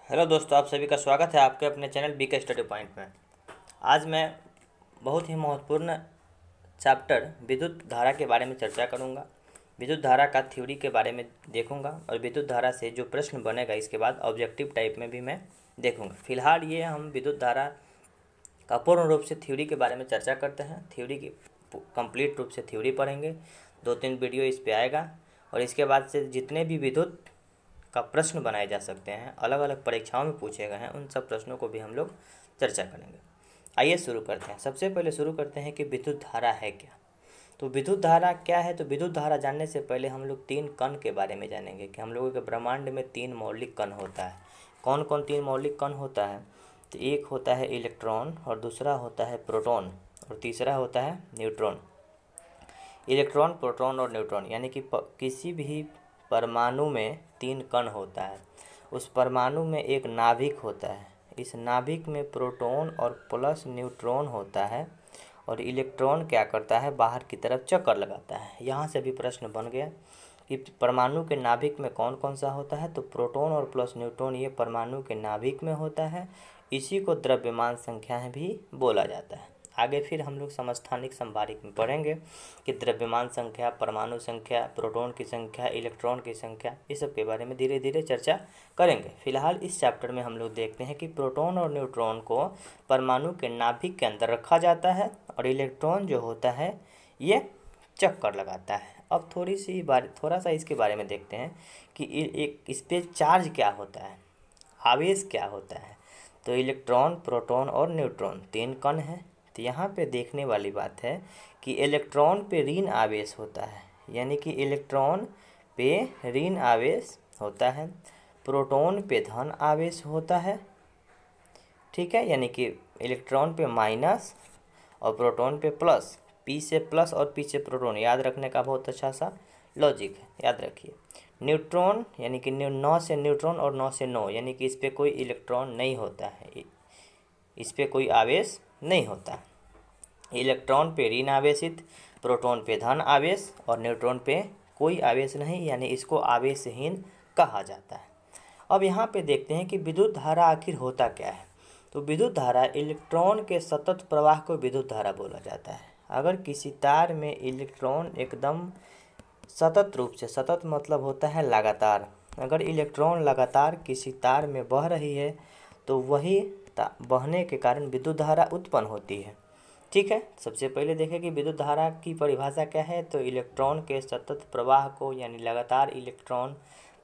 Hello दोस्तों, आप सभी का स्वागत है आपके अपने चैनल बीके स्टडी पॉइंट में। आज मैं बहुत ही महत्वपूर्ण चैप्टर विद्युत धारा के बारे में चर्चा करूंगा। विद्युत धारा का थ्योरी के बारे में देखूंगा और विद्युत धारा से जो प्रश्न बनेगा इसके बाद ऑब्जेक्टिव टाइप में भी मैं देखूंगा। फिलहाल ये हम विद्युत धारा का पूर्ण रूप से थ्योरी के बारे में चर्चा करते हैं। थ्योरी की कंप्लीट रूप से थ्योरी पढ़ेंगे, 2-3 वीडियो इस पर आएगा और इसके बाद से जितने भी विद्युत का प्रश्न बनाए जा सकते हैं, अलग अलग परीक्षाओं में पूछे गए हैं, उन सब प्रश्नों को भी हम लोग चर्चा करेंगे। आइए शुरू करते हैं। सबसे पहले शुरू करते हैं कि विद्युत धारा है क्या। तो विद्युत धारा क्या है, तो विद्युत धारा जानने से पहले हम लोग 3 कण के बारे में जानेंगे कि हम लोगों के ब्रह्मांड में 3 मौलिक कण होता है। कौन कौन 3 मौलिक कण होता है, तो एक होता है इलेक्ट्रॉन और दूसरा होता है प्रोटॉन और तीसरा होता है न्यूट्रॉन। इलेक्ट्रॉन, प्रोटॉन और न्यूट्रॉन यानी कि किसी भी परमाणु में 3 कण होता है। उस परमाणु में एक नाभिक होता है। इस नाभिक में प्रोटॉन और प्लस न्यूट्रॉन होता है और इलेक्ट्रॉन क्या करता है, बाहर की तरफ चक्कर लगाता है। यहाँ से भी प्रश्न बन गया कि परमाणु के नाभिक में कौन कौन सा होता है, तो प्रोटॉन और प्लस न्यूट्रॉन ये परमाणु के नाभिक में होता है। इसी को द्रव्यमान संख्या भी बोला जाता है। आगे फिर हम लोग समस्थानिक संभारिक में पढ़ेंगे कि द्रव्यमान संख्या, परमाणु संख्या, प्रोटॉन की संख्या, इलेक्ट्रॉन की संख्या, इस सब के बारे में धीरे धीरे चर्चा करेंगे। फिलहाल इस चैप्टर में हम लोग देखते हैं कि प्रोटॉन और न्यूट्रॉन को परमाणु के नाभिक के अंदर रखा जाता है और इलेक्ट्रॉन जो होता है ये चक्कर लगाता है। अब थोड़ा सा इसके बारे में देखते हैं कि इस पर चार्ज क्या होता है, आवेश क्या होता है। तो इलेक्ट्रॉन, प्रोटॉन और न्यूट्रॉन 3 कण हैं। तो यहाँ पे देखने वाली बात है कि इलेक्ट्रॉन पे ऋण आवेश होता है, यानी कि इलेक्ट्रॉन पे ऋण आवेश होता है। प्रोटॉन पे धन आवेश होता है, ठीक है, यानी कि इलेक्ट्रॉन पे माइनस और प्रोटॉन पे प्लस। पी से प्लस और पी से प्रोटॉन याद रखने का बहुत अच्छा सा लॉजिक है, याद रखिए। न्यूट्रॉन यानी कि 9 से न्यूट्रॉन और 9 से 9 यानी कि इस पर कोई इलेक्ट्रॉन नहीं होता है, इस पर कोई आवेश नहीं होता। इलेक्ट्रॉन पे ऋण आवेशित, प्रोटॉन पे धन आवेश और न्यूट्रॉन पे कोई आवेश नहीं, यानी इसको आवेशहीन कहा जाता है। अब यहाँ पे देखते हैं कि विद्युत धारा आखिर होता क्या है। तो विद्युत धारा इलेक्ट्रॉन के सतत प्रवाह को विद्युत धारा बोला जाता है। अगर किसी तार में इलेक्ट्रॉन एकदम सतत रूप से, सतत मतलब होता है लगातार, अगर इलेक्ट्रॉन लगातार किसी तार में बह रही है तो वही बहने के कारण विद्युत धारा उत्पन्न होती है, ठीक है। सबसे पहले देखें कि विद्युत धारा की परिभाषा क्या है। तो इलेक्ट्रॉन के सतत प्रवाह को, यानी लगातार इलेक्ट्रॉन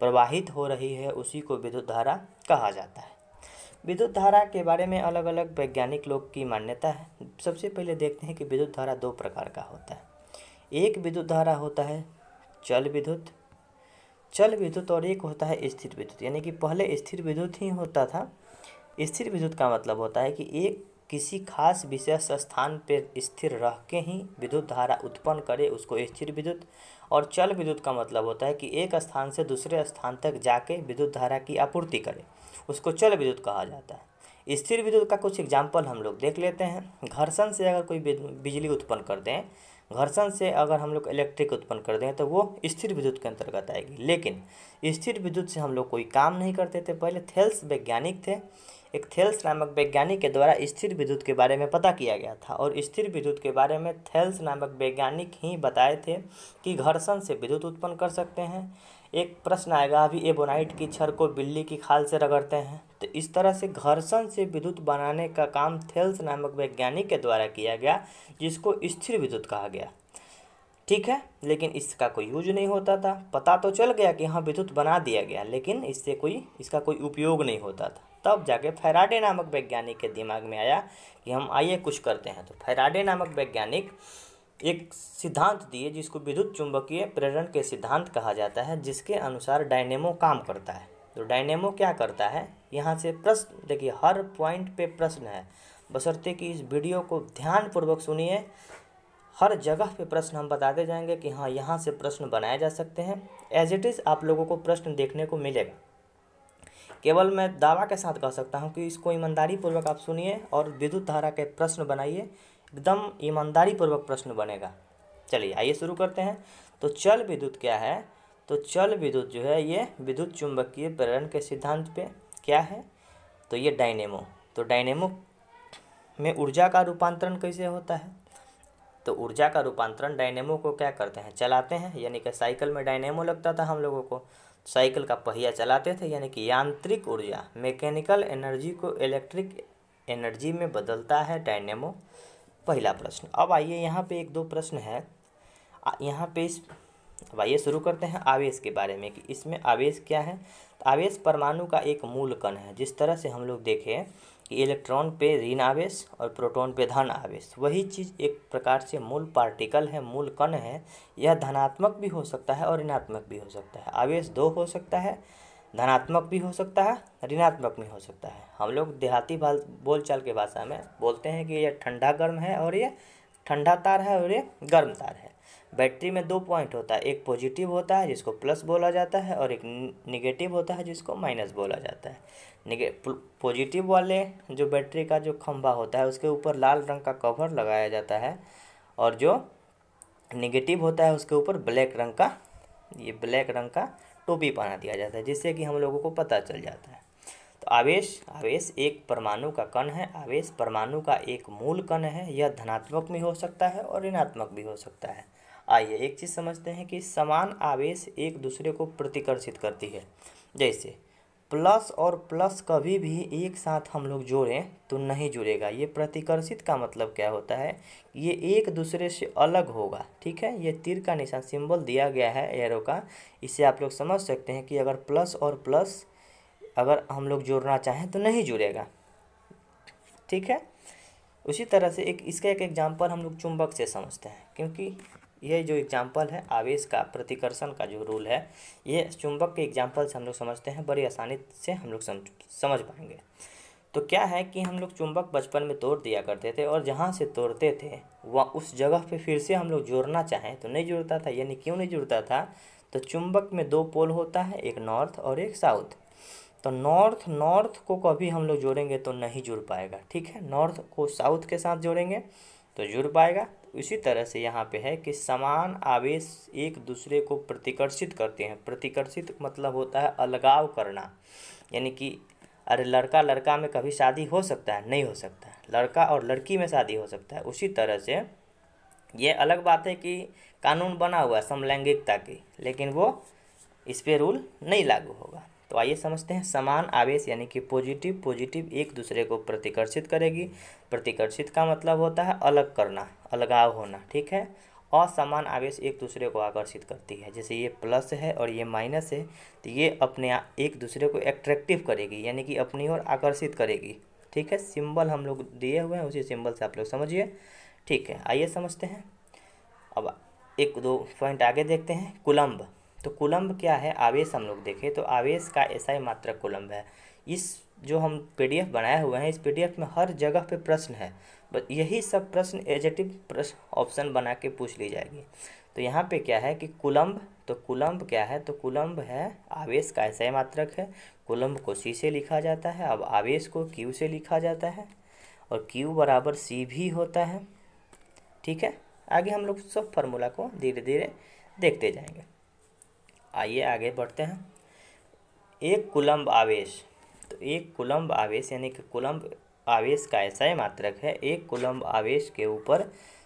प्रवाहित हो रही है, उसी को विद्युत धारा कहा जाता है। विद्युत धारा के बारे में अलग अलग वैज्ञानिक लोग की मान्यता है। सबसे पहले देखते हैं कि विद्युत धारा 2 प्रकार का होता है। एक विद्युत धारा होता है चल विद्युत और एक होता है स्थिर विद्युत, यानी कि पहले स्थिर विद्युत ही होता था। स्थिर विद्युत का मतलब होता है कि एक किसी खास विशेष स्थान पर स्थिर रह के ही विद्युत धारा उत्पन्न करे, उसको स्थिर विद्युत। और चल विद्युत का मतलब होता है कि एक स्थान से दूसरे स्थान तक जाके विद्युत धारा की आपूर्ति करे, उसको चल विद्युत कहा जाता है। स्थिर विद्युत का कुछ एग्जाम्पल हम लोग देख लेते हैं। घर्षण से अगर कोई बिजली उत्पन्न कर दें, घर्षण से अगर हम लोग इलेक्ट्रिक उत्पन्न कर दें तो वो स्थिर विद्युत के अंतर्गत आएगी। लेकिन स्थिर विद्युत से हम लोग कोई काम नहीं करते थे। पहले थेल्स वैज्ञानिक थे, एक थेल्स नामक वैज्ञानिक के द्वारा स्थिर विद्युत के बारे में पता किया गया था और स्थिर विद्युत के बारे में थेल्स नामक वैज्ञानिक ही बताए थे कि घर्षण से विद्युत उत्पन्न कर सकते हैं। एक प्रश्न आएगा, अभी एबोनाइट की छड़ को बिल्ली की खाल से रगड़ते हैं, तो इस तरह से घर्षण से विद्युत बनाने का काम थेल्स नामक वैज्ञानिक के द्वारा किया गया, जिसको स्थिर विद्युत कहा गया, ठीक है। लेकिन इसका कोई यूज नहीं होता था। पता तो चल गया कि हाँ विद्युत बना दिया गया, लेकिन इसका कोई उपयोग नहीं होता था। तब जाके फैराडे नामक वैज्ञानिक के दिमाग में आया कि हम आइए कुछ करते हैं। तो फैराडे नामक वैज्ञानिक एक सिद्धांत दिए जिसको विद्युत चुंबकीय प्रेरण के सिद्धांत कहा जाता है, जिसके अनुसार डायनेमो काम करता है। तो डायनेमो क्या करता है, यहाँ से प्रश्न देखिए, हर पॉइंट पे प्रश्न है, बशर्ते कि इस वीडियो को ध्यानपूर्वक सुनिए। हर जगह पे प्रश्न हम बताते जाएंगे कि हाँ यहाँ से प्रश्न बनाए जा सकते हैं। एज इट इज़ आप लोगों को प्रश्न देखने को मिलेगा। केवल मैं दावा के साथ कह सकता हूँ कि इसको ईमानदारी पूर्वक आप सुनिए और विद्युत धारा के प्रश्न बनाइए, एकदम ईमानदारी पूर्वक प्रश्न बनेगा। चलिए आइए शुरू करते हैं। तो चल विद्युत क्या है, तो चल विद्युत जो है ये विद्युत चुंबकीय प्रेरण के सिद्धांत पे क्या है, तो ये डायनेमो। तो डायनेमो में ऊर्जा का रूपांतरण कैसे होता है, तो ऊर्जा का रूपांतरण डायनेमो को क्या करते हैं, चलाते हैं। यानी कि साइकिल में डायनेमो लगता था हम लोगों को, साइकिल का पहिया चलाते थे। यानी कि यांत्रिक ऊर्जा, मैकेनिकल एनर्जी को इलेक्ट्रिक एनर्जी में बदलता है डायनेमो। पहला प्रश्न। अब आइए यहाँ पे एक दो प्रश्न है यहाँ पे अब आइए शुरू करते हैं आवेश के बारे में कि इसमें आवेश क्या है। तो आवेश परमाणु का एक मूल कण है। जिस तरह से हम लोग देखें कि इलेक्ट्रॉन पे ऋण आवेश और प्रोटॉन पे धन आवेश, वही चीज़ एक प्रकार से मूल पार्टिकल है, मूल कण है। यह धनात्मक भी हो सकता है और ऋणात्मक भी हो सकता है। आवेश दो हो सकता है, धनात्मक भी हो सकता है, ऋणात्मक भी हो सकता है। हम लोग देहाती बोलचाल के भाषा में बोलते हैं कि ये ठंडा गर्म है और ये ठंडा तार है और ये गर्म तार है। बैटरी में दो पॉइंट होता है, एक पॉजिटिव होता है जिसको प्लस बोला जाता है और एक निगेटिव होता है जिसको माइनस बोला जाता है। पॉजिटिव वाले जो बैटरी का जो खंभा होता है उसके ऊपर लाल रंग का कवर लगाया जाता है और जो निगेटिव होता है उसके ऊपर ब्लैक रंग का टोपी पहना दिया जाता है, जिससे कि हम लोगों को पता चल जाता है। तो आवेश एक परमाणु का कण है। आवेश परमाणु का एक मूल कण है। यह धनात्मक भी हो सकता है और ऋणात्मक भी हो सकता है। आइए एक चीज़ समझते हैं कि समान आवेश एक दूसरे को प्रतिकर्षित करती है। जैसे प्लस और प्लस कभी भी एक साथ हम लोग जोड़ें तो नहीं जुड़ेगा। ये प्रतिकर्षित का मतलब क्या होता है, ये एक दूसरे से अलग होगा। ठीक है, ये तीर का निशान सिंबल दिया गया है एरो का, इससे आप लोग समझ सकते हैं कि अगर प्लस और प्लस अगर हम लोग जोड़ना चाहें तो नहीं जुड़ेगा। ठीक है, उसी तरह से इसका एक एग्जाम्पल हम लोग चुंबक से समझते हैं, क्योंकि ये जो एग्जाम्पल है आवेश का प्रतिकर्षण का जो रूल है, ये चुंबक के एग्जाम्पल से हम लोग समझते हैं, बड़ी आसानी से हम लोग समझ पाएंगे। तो क्या है कि हम लोग चुंबक बचपन में तोड़ दिया करते थे और जहाँ से तोड़ते थे वह उस जगह पे फिर से हम लोग जोड़ना चाहें तो नहीं जुड़ता था। यानी क्यों नहीं जुड़ता था, तो चुंबक में दो पोल होता है, एक नॉर्थ और एक साउथ। तो नॉर्थ को कभी हम लोग जोड़ेंगे तो नहीं जुड़ पाएगा। ठीक है, नॉर्थ को साउथ के साथ जोड़ेंगे तो जुड़ पाएगा। इसी तरह से यहाँ पे है कि समान आवेश एक दूसरे को प्रतिकर्षित करते हैं। प्रतिकर्षित मतलब होता है अलगाव करना। यानी कि अरे लड़का लड़का में कभी शादी हो सकता है, नहीं हो सकता है। लड़का और लड़की में शादी हो सकता है। उसी तरह से ये अलग बात है कि कानून बना हुआ है समलैंगिकता की, लेकिन वो इस पे रूल नहीं लागू होगा। तो आइए समझते हैं समान आवेश यानी कि पॉजिटिव एक दूसरे को प्रतिकर्षित करेगी। प्रतिकर्षित का मतलब होता है अलग करना, अलगाव होना। ठीक है, असमान आवेश एक दूसरे को आकर्षित करती है। जैसे ये प्लस है और ये माइनस है, तो ये अपने एक दूसरे को एट्रैक्टिव करेगी, यानी कि अपनी ओर आकर्षित करेगी। ठीक है, सिंबल हम लोग दिए हुए हैं, उसी सिंबल से आप लोग समझिए। ठीक है, आइए समझते हैं। अब एक दो पॉइंट आगे देखते हैं। कूलम्ब। तो कूलम्ब क्या है, आवेश हम लोग देखें तो आवेश का ऐसा ही मात्रक कूलम्ब है। इस जो हम पीडीएफ बनाए हुए हैं, इस पीडीएफ में हर जगह पे प्रश्न है, बस यही सब प्रश्न एडजेक्टिव प्रश्न ऑप्शन बना के पूछ ली जाएगी। तो यहाँ पे क्या है कि कूलम्ब, तो कूलम्ब क्या है, तो कूलम्ब है आवेश का ऐसा ही मात्रक है। कूलम्ब को सी से लिखा जाता है। अब आवेश को क्यू से लिखा जाता है और क्यू बराबर सी भी होता है। ठीक है, आगे हम लोग सब फार्मूला को धीरे धीरे देखते जाएंगे। आइए आगे बढ़ते हैं। एक कूलम्ब आवेश, तो एक कूलम्ब आवेश यानी कि कूलम्ब आवेश का ऐसा ही मात्रक है। एक कूलम्ब आवेश के ऊपर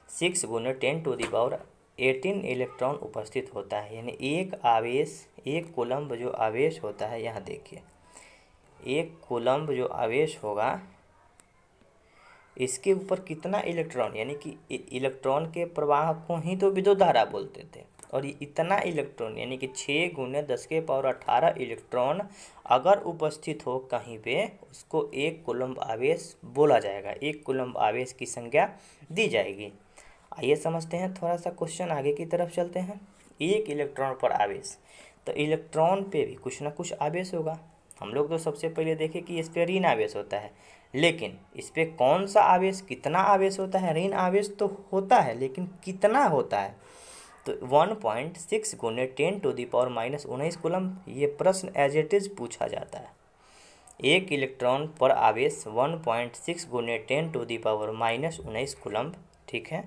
6 × 10⁻18 इलेक्ट्रॉन उपस्थित होता है। यानी एक कूलम्ब जो आवेश होता है, यहाँ देखिए, एक कूलम्ब जो आवेश होगा इसके ऊपर कितना इलेक्ट्रॉन, यानी कि इलेक्ट्रॉन के प्रवाह को ही तो विद्युत धारा बोलते थे। और ये इतना इलेक्ट्रॉन यानी कि 6 × 10⁻18 इलेक्ट्रॉन अगर उपस्थित हो कहीं पे, उसको एक कूलम्ब आवेश बोला जाएगा। एक कूलम्ब आवेश की संख्या दी जाएगी। आइए समझते हैं, थोड़ा सा क्वेश्चन आगे की तरफ चलते हैं। एक इलेक्ट्रॉन पर आवेश, तो इलेक्ट्रॉन पे भी कुछ ना कुछ आवेश होगा। हम लोग तो सबसे पहले देखें कि इस पर ऋण आवेश होता है, लेकिन इस पर कौन सा आवेश, कितना आवेश होता है। ऋण आवेश तो होता है, लेकिन कितना होता है, तो 1.6 × 10⁻−19 कूलम्ब। ये प्रश्न एज इट इज पूछा जाता है। एक इलेक्ट्रॉन पर आवेश 1.6 × 10⁻−19 कूलम्ब। ठीक है,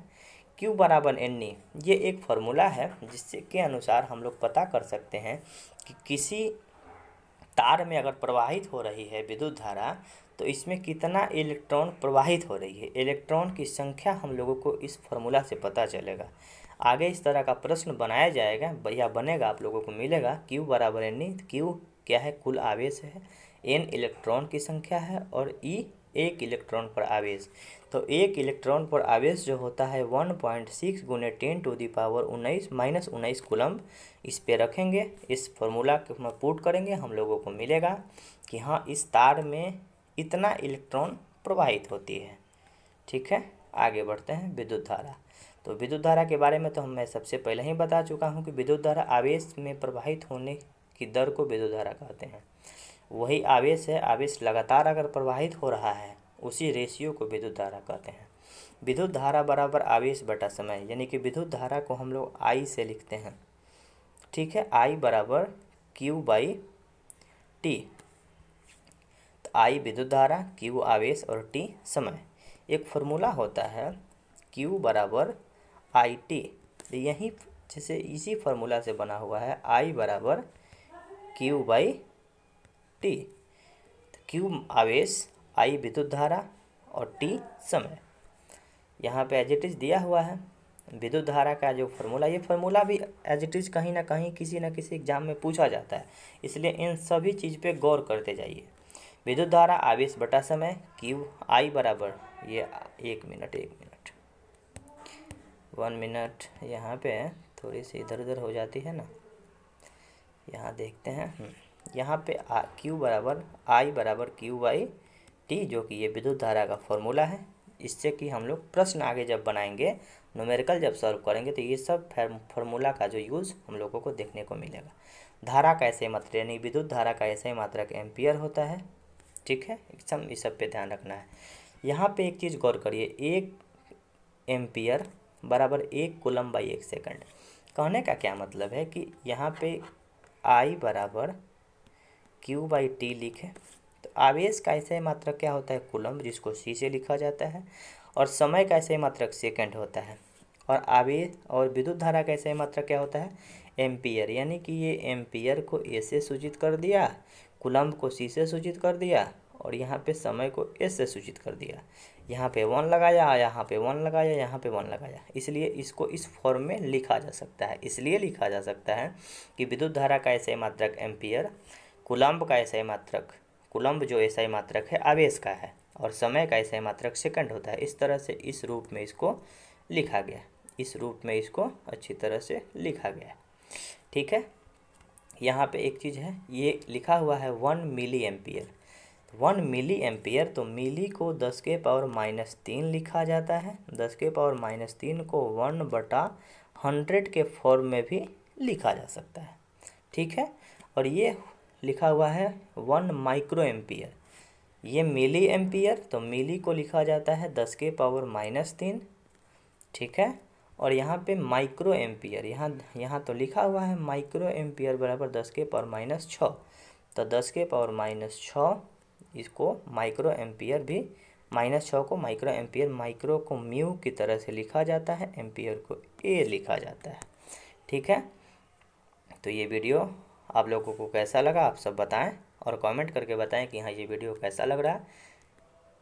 Q बराबर Ne, ये एक फार्मूला है जिससे के अनुसार हम लोग पता कर सकते हैं कि किसी तार में अगर प्रवाहित हो रही है विद्युत धारा तो इसमें कितना इलेक्ट्रॉन प्रवाहित हो रही है, इलेक्ट्रॉन की संख्या हम लोगों को इस फॉर्मूला से पता चलेगा। आगे इस तरह का प्रश्न बनाया जाएगा या बनेगा, आप लोगों को मिलेगा Q बराबर एन ई। Q क्या है, कुल आवेश है, N इलेक्ट्रॉन की संख्या है और E एक इलेक्ट्रॉन पर आवेश। तो एक इलेक्ट्रॉन पर आवेश जो होता है 1.6 गुने 10⁻19 कूलम्ब। इस पे रखेंगे, इस फॉर्मूला को हम पुट करेंगे, हम लोगों को मिलेगा कि हाँ इस तार में इतना इलेक्ट्रॉन प्रवाहित होती है। ठीक है, आगे बढ़ते हैं। विद्युत धारा, तो विद्युत धारा के बारे में तो मैं सबसे पहले ही बता चुका हूँ कि विद्युत धारा आवेश में प्रवाहित होने की दर को विद्युत धारा कहते हैं। वही आवेश है, आवेश लगातार अगर प्रवाहित हो रहा है उसी रेशियो को विद्युत धारा कहते हैं। विद्युत धारा बराबर आवेश बटा समय, यानी कि विद्युत धारा को हम लोग I से लिखते हैं। ठीक है, I बराबर Q/T। तो I विद्युत धारा, Q आवेश और T समय। एक फार्मूला होता है Q बराबर IT, यही जैसे इसी फार्मूला से बना हुआ है I बराबर Q/T। Q आवेश, I विद्युत धारा और T समय। यहाँ पे एज इट इज दिया हुआ है विद्युत धारा का जो फार्मूला, ये फार्मूला भी एज इट इज कहीं ना कहीं किसी न किसी एग्जाम में पूछा जाता है, इसलिए इन सभी चीज़ पे गौर करते जाइए। विद्युत धारा आवेश बटा समय, Q I बराबर, ये एक मिनट 1 मिनट, यहाँ पे थोड़ी सी इधर उधर हो जाती है ना, यहाँ देखते हैं। यहाँ पे Q बराबर I बराबर Q/T, जो कि ये विद्युत धारा का फॉर्मूला है। इससे कि हम लोग प्रश्न आगे जब बनाएंगे, न्यूमेरिकल जब सॉल्व करेंगे, तो ये सब फार्मूला का जो यूज़ हम लोगों को देखने को मिलेगा। धारा का ऐसे मात्रक, यानी विद्युत धारा का ऐसे मात्रक एम्पियर होता है। ठीक है, इस सब पे ध्यान रखना है। यहाँ पे एक चीज़ गौर करिए, 1 एम्पियर बराबर 1 कूलम्ब बाई 1 सेकंड। कहने का क्या मतलब है कि यहाँ पे I बराबर Q/T लिखे, तो आवेश का ऐसे मात्रक क्या होता है, कूलम्ब, जिसको C से लिखा जाता है, और समय का ऐसे मात्रक सेकंड होता है, और आवेश और विद्युत धारा का ऐसे मात्रक क्या होता है, एम्पियर। यानी कि ये एम्पियर को A से सूचित कर दिया, कूलम्ब को C से सूचित कर दिया, और यहाँ पे समय को S से सूचित कर दिया। यहाँ पे 1 लगाया, यहाँ पे 1 लगाया, यहाँ पे 1 लगाया, इसलिए इसको इस फॉर्म में लिखा जा सकता है। इसलिए लिखा जा सकता है कि विद्युत धारा का ऐसे मात्रक एम्पियर, कूलम्ब का ऐसे मात्रक, कूलम्ब जो ऐसा मात्रक है आवेश का है, और समय का ऐसा मात्रक सेकंड होता है। इस तरह से इस रूप में इसको लिखा गया, इस रूप में इसको अच्छी तरह से लिखा गया। ठीक है, यहाँ पे एक चीज़ है, ये लिखा हुआ है 1 मिली एम्पियर। 1 मिली एम्पियर, तो मिली को 10⁻³ लिखा जाता है। 10⁻³ को 1/100 के फॉर्म में भी लिखा जा सकता है। ठीक है, और ये लिखा हुआ है 1 माइक्रो एम्पियर। ये मिली एम्पियर, तो मिली को लिखा जाता है 10⁻³ ठीक है, और यहाँ पे माइक्रो एम्पियर, यहाँ तो लिखा हुआ है माइक्रो एम्पियर बराबर 10⁻⁶। तो 10⁻⁶, इसको माइक्रो एम्पियर भी, -6 को माइक्रो एम्पियर, माइक्रो को म्यू की तरह से लिखा जाता है, एम्पियर को ए लिखा जाता है। ठीक है, तो ये वीडियो आप लोगों को कैसा लगा आप सब बताएं, और कमेंट करके बताएं कि हाँ ये वीडियो कैसा लग रहा है।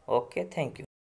Okay, thank you.